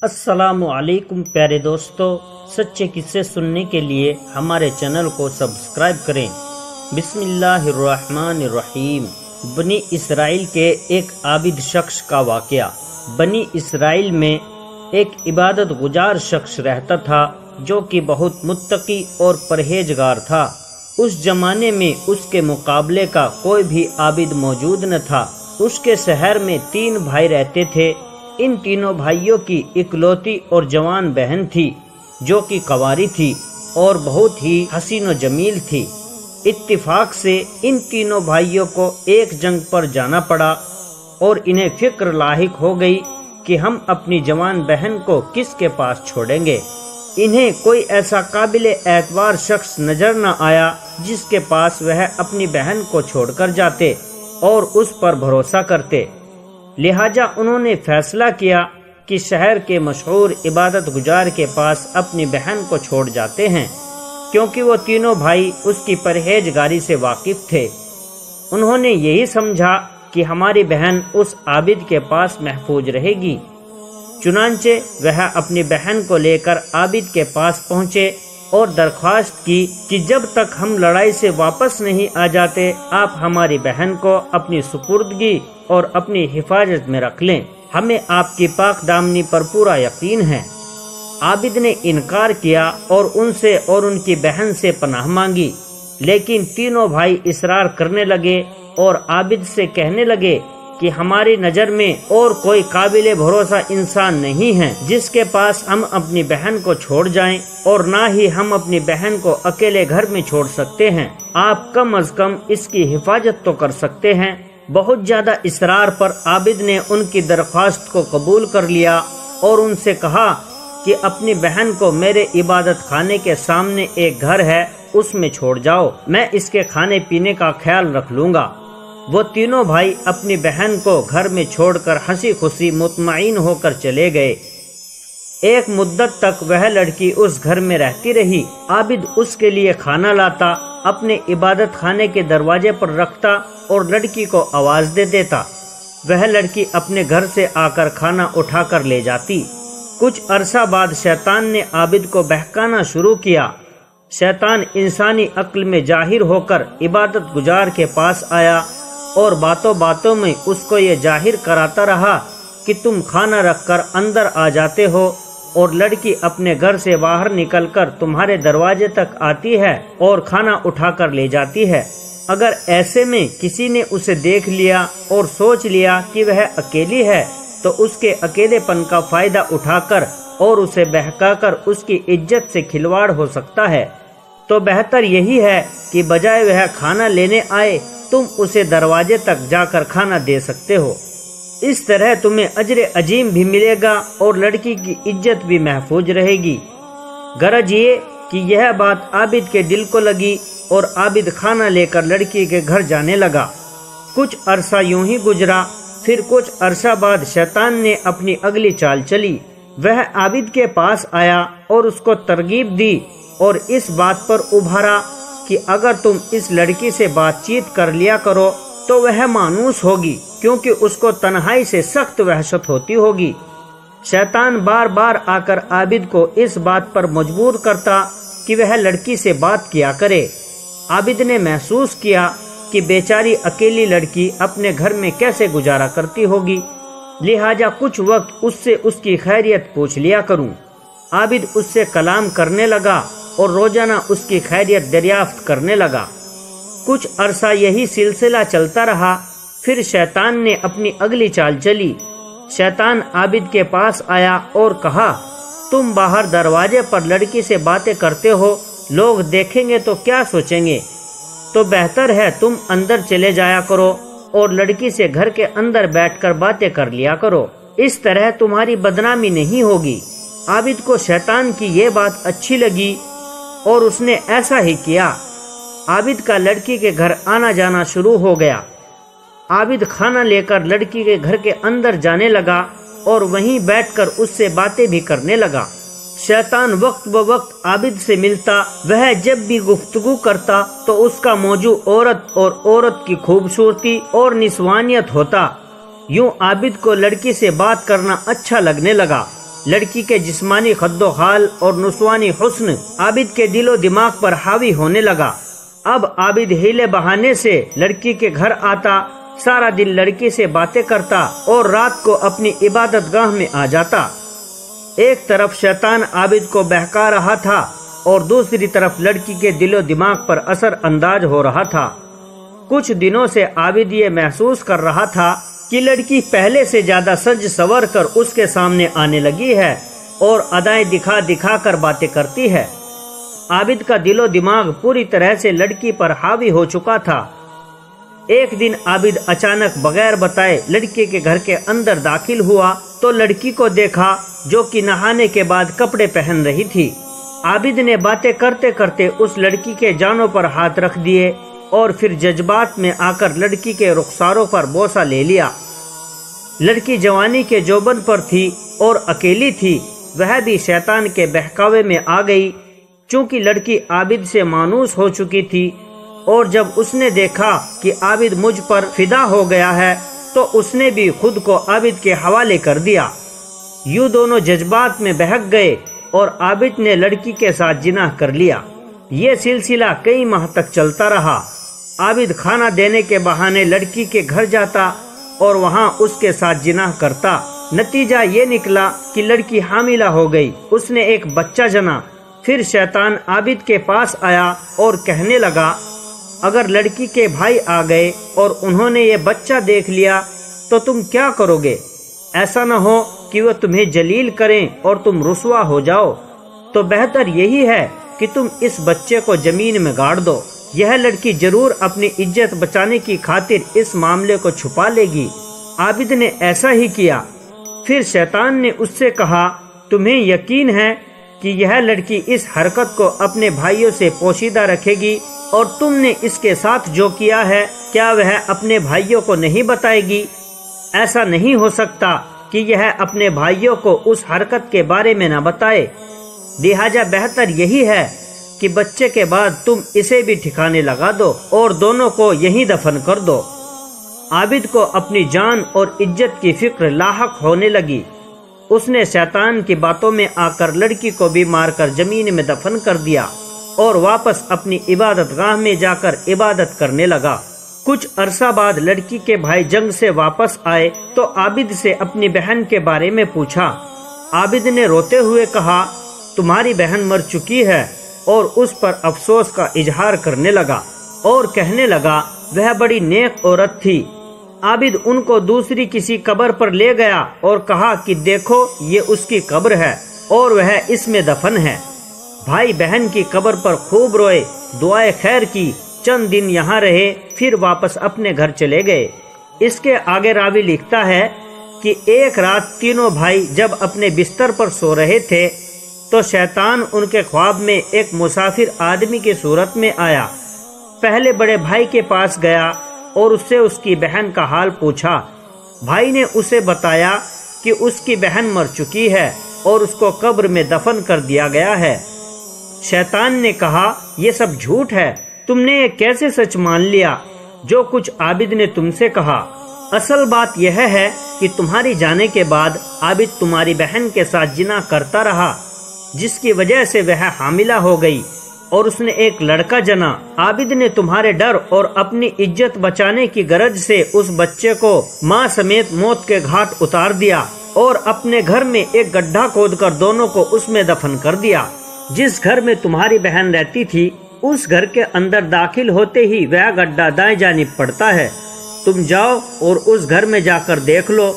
السلام علیکم پیارے دوستو، سچے قصے سننے کے لیے ہمارے چینل کو سبسکرائب کریں۔ بسم اللہ الرحمن الرحیم۔ بنی اسرائیل کے ایک عابد شخص کا واقعہ۔ بنی اسرائیل میں ایک عبادت گزار شخص رہتا تھا جو کہ بہت متقی اور پرہیزگار تھا۔ اس زمانے میں اس کے مقابلے کا کوئی بھی عابد موجود نہ تھا۔ اس کے شہر میں 3 بھائی رہتے تھے۔ ان تینوں بھائیوں کی اکلوتی اور جوان بہن تھی جو کہ کنواری تھی اور بہت ہی حسین و جمیل تھی۔ اتفاق سے ان تینوں بھائیوں کو ایک جنگ پر جانا پڑا اور انہیں فکر لاحق ہو گئی کہ ہم اپنی جوان بہن کو کس کے پاس چھوڑیں گے۔ انہیں کوئی ایسا قابل اعتبار شخص نظر نہ آیا جس کے پاس وہ اپنی بہن کو چھوڑ کر جاتے اور اس پر بھروسہ کرتے۔ لہٰذا انہوں نے فیصلہ کیا کہ شہر کے مشہور عبادت گزار کے پاس اپنی بہن کو چھوڑ جاتے ہیں، کیونکہ وہ تینوں بھائی اس کی پرہیزگاری سے واقف تھے۔ انہوں نے یہی سمجھا کہ ہماری بہن اس عابد کے پاس محفوظ رہے گی۔ چنانچہ وہ اپنی بہن کو لے کر عابد کے پاس پہنچے اور درخواست کی کہ جب تک ہم لڑائی سے واپس نہیں آ جاتے آپ ہماری بہن کو اپنی سپردگی اور اپنی حفاظت میں رکھ لیں، ہمیں آپ کی پاک دامنی پر پورا یقین ہے۔ عابد نے انکار کیا اور ان سے اور ان کی بہن سے پناہ مانگی، لیکن تینوں بھائی اصرار کرنے لگے اور عابد سے کہنے لگے کہ ہماری نظر میں اور کوئی قابل بھروسہ انسان نہیں ہے جس کے پاس ہم اپنی بہن کو چھوڑ جائیں، اور نہ ہی ہم اپنی بہن کو اکیلے گھر میں چھوڑ سکتے ہیں۔ آپ کم از کم اس کی حفاظت تو کر سکتے ہیں۔ بہت زیادہ اصرار پر عابد نے ان کی درخواست کو قبول کر لیا اور ان سے کہا کہ اپنی بہن کو میرے عبادت خانے کے سامنے ایک گھر ہے اس میں چھوڑ جاؤ، میں اس کے کھانے پینے کا خیال رکھ لوں گا۔ وہ تینوں بھائی اپنی بہن کو گھر میں چھوڑ کر ہنسی خوشی مطمئن ہو کر چلے گئے۔ ایک مدت تک وہ لڑکی اس گھر میں رہتی رہی۔ عابد اس کے لیے کھانا لاتا، اپنے عبادت خانے کے دروازے پر رکھتا اور لڑکی کو آواز دے دیتا۔ وہ لڑکی اپنے گھر سے آ کر کھانا اٹھا کر لے جاتی۔ کچھ عرصہ بعد شیطان نے عابد کو بہکانا شروع کیا۔ شیطان انسانی عقل میں ظاہر ہو کر عبادت گزار کے پاس آیا اور باتوں باتوں میں اس کو یہ ظاہر کراتا رہا کہ تم کھانا رکھ کر اندر آ جاتے ہو اور لڑکی اپنے گھر سے باہر نکل کر تمہارے دروازے تک آتی ہے اور کھانا اٹھا کر لے جاتی ہے۔ اگر ایسے میں کسی نے اسے دیکھ لیا اور سوچ لیا کہ وہ اکیلی ہے تو اس کے اکیلے پن کا فائدہ اٹھا کر اور اسے بہکا کر اس کی عزت سے کھلواڑ ہو سکتا ہے۔ تو بہتر یہی ہے کہ بجائے وہ کھانا لینے آئے تم اسے دروازے تک جا کر کھانا دے سکتے ہو۔ اس طرح تمہیں اجر عظیم بھی ملے گا اور لڑکی کی عزت بھی محفوظ رہے گی۔ غرض یہ کہ یہ بات عابد کے دل کو لگی اور عابد کھانا لے کر لڑکی کے گھر جانے لگا۔ کچھ عرصہ یوں ہی گزرا، پھر کچھ عرصہ بعد شیطان نے اپنی اگلی چال چلی۔ وہ عابد کے پاس آیا اور اس کو ترغیب دی اور اس بات پر ابھارا کہ اگر تم اس لڑکی سے بات چیت کر لیا کرو تو وہ مانوس ہوگی، کیونکہ اس کو تنہائی سے سخت وحشت ہوتی ہوگی۔ شیطان بار بار آ کر عابد کو اس بات پر مجبور کرتا کہ وہ لڑکی سے بات کیا کرے۔ عابد نے محسوس کیا کہ بیچاری اکیلی لڑکی اپنے گھر میں کیسے گزارا کرتی ہوگی، لہٰذا کچھ وقت اس سے اس کی خیریت پوچھ لیا کروں۔ عابد اس سے کلام کرنے لگا اور روزانہ اس کی خیریت دریافت کرنے لگا۔ کچھ عرصہ یہی سلسلہ چلتا رہا، پھر شیطان نے اپنی اگلی چال چلی۔ شیطان عابد کے پاس آیا اور کہا، تم باہر دروازے پر لڑکی سے باتیں کرتے ہو، لوگ دیکھیں گے تو کیا سوچیں گے؟ تو بہتر ہے تم اندر چلے جایا کرو اور لڑکی سے گھر کے اندر بیٹھ کر باتیں کر لیا کرو، اس طرح تمہاری بدنامی نہیں ہوگی۔ عابد کو شیطان کی یہ بات اچھی لگی اور اس نے ایسا ہی کیا۔ عابد کا لڑکی کے گھر آنا جانا شروع ہو گیا۔ عابد کھانا لے کر لڑکی کے گھر کے اندر جانے لگا اور وہیں بیٹھ کر اس سے باتیں بھی کرنے لگا۔ شیطان وقت بوقت عابد سے ملتا، وہ جب بھی گفتگو کرتا تو اس کا موضوع عورت اور عورت کی خوبصورتی اور نسوانیت ہوتا۔ یوں عابد کو لڑکی سے بات کرنا اچھا لگنے لگا۔ لڑکی کے جسمانی خد و خال اور نسوانی حسن عابد کے دل و دماغ پر حاوی ہونے لگا۔ اب عابد ہیلے بہانے سے لڑکی کے گھر آتا، سارا دن لڑکی سے باتیں کرتا اور رات کو اپنی عبادت گاہ میں آ جاتا۔ ایک طرف شیطان عابد کو بہکا رہا تھا اور دوسری طرف لڑکی کے دل و دماغ پر اثر انداز ہو رہا تھا۔ کچھ دنوں سے عابد یہ محسوس کر رہا تھا کہ لڑکی پہلے سے زیادہ سج سور کر اس کے سامنے آنے لگی ہے اور ادائیں دکھا دکھا کر باتیں کرتی ہے۔ عابد کا دل و دماغ پوری طرح سے لڑکی پر حاوی ہو چکا تھا۔ ایک دن عابد اچانک بغیر بتائے لڑکی کے گھر کے اندر داخل ہوا تو لڑکی کو دیکھا جو کہ نہانے کے بعد کپڑے پہن رہی تھی۔ عابد نے باتیں کرتے کرتے اس لڑکی کے جانوں پر ہاتھ رکھ دیے اور پھر جذبات میں آ کر لڑکی کے رخساروں پر بوسہ لے لیا۔ لڑکی جوانی کے جوبن پر تھی اور اکیلی تھی، وہ بھی شیطان کے بہکاوے میں آ گئی۔ چونکہ لڑکی عابد سے مانوس ہو چکی تھی اور جب اس نے دیکھا کہ عابد مجھ پر فدا ہو گیا ہے تو اس نے بھی خود کو عابد کے حوالے کر دیا۔ یوں دونوں جذبات میں بہک گئے اور عابد نے لڑکی کے ساتھ جناح کر لیا۔ یہ سلسلہ کئی ماہ تک چلتا رہا۔ عابد کھانا دینے کے بہانے لڑکی کے گھر جاتا اور وہاں اس کے ساتھ جناح کرتا۔ نتیجہ یہ نکلا کہ لڑکی حاملہ ہو گئی، اس نے ایک بچہ جنا۔ پھر شیطان عابد کے پاس آیا اور کہنے لگا، اگر لڑکی کے بھائی آ گئے اور انہوں نے یہ بچہ دیکھ لیا تو تم کیا کرو گے؟ ایسا نہ ہو کہ وہ تمہیں جلیل کریں اور تم رسوا ہو جاؤ، تو بہتر یہی ہے کہ تم اس بچے کو زمین میں گاڑ دو۔ یہ لڑکی ضرور اپنی عزت بچانے کی خاطر اس معاملے کو چھپا لے گی۔ عابد نے ایسا ہی کیا۔ پھر شیطان نے اس سے کہا، تمہیں یقین ہے کہ یہ لڑکی اس حرکت کو اپنے بھائیوں سے پوشیدہ رکھے گی اور تم نے اس کے ساتھ جو کیا ہے کیا وہ اپنے بھائیوں کو نہیں بتائے گی؟ ایسا نہیں ہو سکتا کہ یہ اپنے بھائیوں کو اس حرکت کے بارے میں نہ بتائے، لہٰذا بہتر یہی ہے کہ بچے کے بعد تم اسے بھی ٹھکانے لگا دو اور دونوں کو یہیں دفن کر دو۔ عابد کو اپنی جان اور عزت کی فکر لاحق ہونے لگی۔ اس نے شیطان کی باتوں میں آ کر لڑکی کو بھی مار کر زمین میں دفن کر دیا اور واپس اپنی عبادت گاہ میں جا کر عبادت کرنے لگا۔ کچھ عرصہ بعد لڑکی کے بھائی جنگ سے واپس آئے تو عابد سے اپنی بہن کے بارے میں پوچھا۔ عابد نے روتے ہوئے کہا، تمہاری بہن مر چکی ہے، اور اس پر افسوس کا اظہار کرنے لگا اور کہنے لگا، وہ بڑی نیک عورت تھی۔ عابد ان کو دوسری کسی قبر پر لے گیا اور کہا کہ دیکھو یہ اس کی قبر ہے اور وہ اس میں دفن ہے۔ بھائی بہن کی قبر پر خوب روئے، دعائے خیر کی، چند دن یہاں رہے، پھر واپس اپنے گھر چلے گئے۔ اس کے آگے راوی لکھتا ہے کہ ایک رات تینوں بھائی جب اپنے بستر پر سو رہے تھے تو شیطان ان کے خواب میں ایک مسافر آدمی کی صورت میں آیا۔ پہلے بڑے بھائی کے پاس گیا اور اس سے اس کی بہن کا حال پوچھا۔ بھائی نے اسے بتایا کہ اس کی بہن مر چکی ہے اور اس کو قبر میں دفن کر دیا گیا ہے۔ شیطان نے کہا، یہ سب جھوٹ ہے، تم نے یہ کیسے سچ مان لیا جو کچھ عابد نے تم سے کہا؟ اصل بات یہ ہے کہ تمہاری جانے کے بعد عابد تمہاری بہن کے ساتھ جنا کرتا رہا، جس کی وجہ سے وہ حاملہ ہو گئی اور اس نے ایک لڑکا جنا۔ عابد نے تمہارے ڈر اور اپنی عزت بچانے کی غرض سے اس بچے کو ماں سمیت موت کے گھاٹ اتار دیا اور اپنے گھر میں ایک گڈھا کھود کر دونوں کو اس میں دفن کر دیا۔ جس گھر میں تمہاری بہن رہتی تھی اس گھر کے اندر داخل ہوتے ہی وہ گڈھا دائیں جانب پڑتا ہے۔ تم جاؤ اور اس گھر میں جا کر دیکھ لو،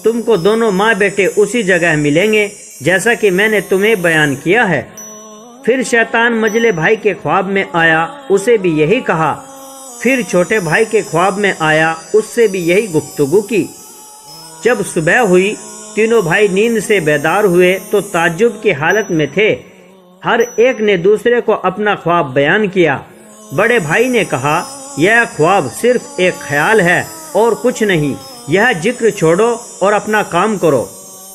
تم کو دونوں ماں بیٹے اسی جگہ ملیں گے جیسا کہ میں نے تمہیں بیان کیا ہے۔ پھر شیطان مجلے بھائی کے خواب میں آیا، اسے بھی یہی کہا۔ پھر چھوٹے بھائی کے خواب میں آیا، اس سے بھی یہی گفتگو کی۔ جب صبح ہوئی تینوں بھائی نیند سے بیدار ہوئے تو تعجب کی حالت میں تھے۔ ہر ایک نے دوسرے کو اپنا خواب بیان کیا۔ بڑے بھائی نے کہا، یہ خواب صرف ایک خیال ہے اور کچھ نہیں، یہ ذکر چھوڑو اور اپنا کام کرو۔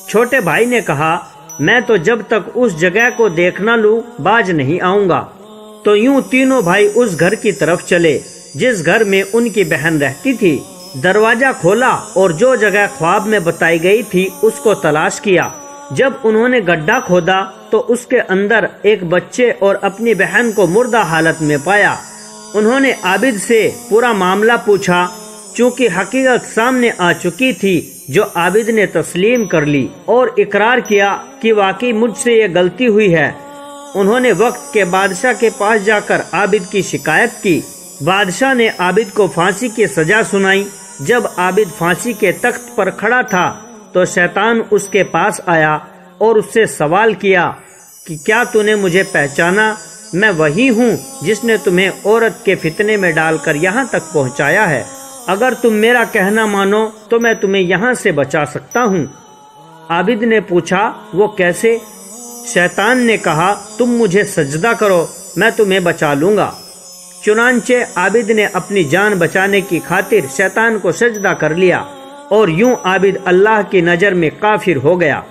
چھوٹے بھائی نے کہا، میں تو جب تک اس جگہ کو دیکھ نہ لوں باز نہیں آؤں گا۔ تو یوں تینوں بھائی اس گھر کی طرف چلے جس گھر میں ان کی بہن رہتی تھی۔ دروازہ کھولا اور جو جگہ خواب میں بتائی گئی تھی اس کو تلاش کیا۔ جب انہوں نے گڈھا کھودا تو اس کے اندر ایک بچے اور اپنی بہن کو مردہ حالت میں پایا۔ انہوں نے عابد سے پورا معاملہ پوچھا، چونکہ حقیقت سامنے آ چکی تھی، جو عابد نے تسلیم کر لی اور اقرار کیا کہ واقعی مجھ سے یہ غلطی ہوئی ہے۔ انہوں نے وقت کے بادشاہ کے پاس جا کر عابد کی شکایت کی۔ بادشاہ نے عابد کو پھانسی کی سزا سنائی۔ جب عابد پھانسی کے تخت پر کھڑا تھا تو شیطان اس کے پاس آیا اور اس سے سوال کیا کہ کیا تو نے مجھے پہچانا؟ میں وہی ہوں جس نے تمہیں عورت کے فتنے میں ڈال کر یہاں تک پہنچایا ہے۔ اگر تم میرا کہنا مانو تو میں تمہیں یہاں سے بچا سکتا ہوں۔ عابد نے پوچھا، وہ کیسے؟ شیطان نے کہا، تم مجھے سجدہ کرو، میں تمہیں بچا لوں گا۔ چنانچہ عابد نے اپنی جان بچانے کی خاطر شیطان کو سجدہ کر لیا اور یوں عابد اللہ کی نظر میں کافر ہو گیا۔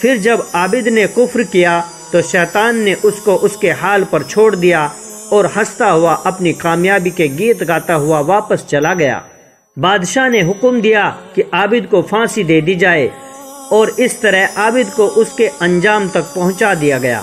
پھر جب عابد نے کفر کیا تو شیطان نے اس کو اس کے حال پر چھوڑ دیا اور ہنستا ہوا اپنی کامیابی کے گیت گاتا ہوا واپس چلا گیا۔ بادشاہ نے حکم دیا کہ عابد کو پھانسی دے دی جائے اور اس طرح عابد کو اس کے انجام تک پہنچا دیا گیا۔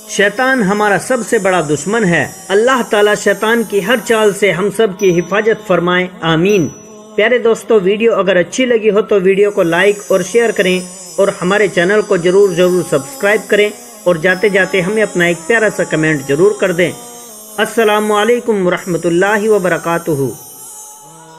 شیطان ہمارا سب سے بڑا دشمن ہے۔ اللہ تعالیٰ شیطان کی ہر چال سے ہم سب کی حفاظت فرمائے، آمین۔ پیارے دوستو، ویڈیو اگر اچھی لگی ہو تو ویڈیو کو لائک اور شیئر کریں اور ہمارے چینل کو ضرور سبسکرائب کریں اور جاتے جاتے ہمیں اپنا ایک پیارا سا کمنٹ ضرور کر دیں۔ السلام علیکم ورحمۃ اللہ وبرکاتہ۔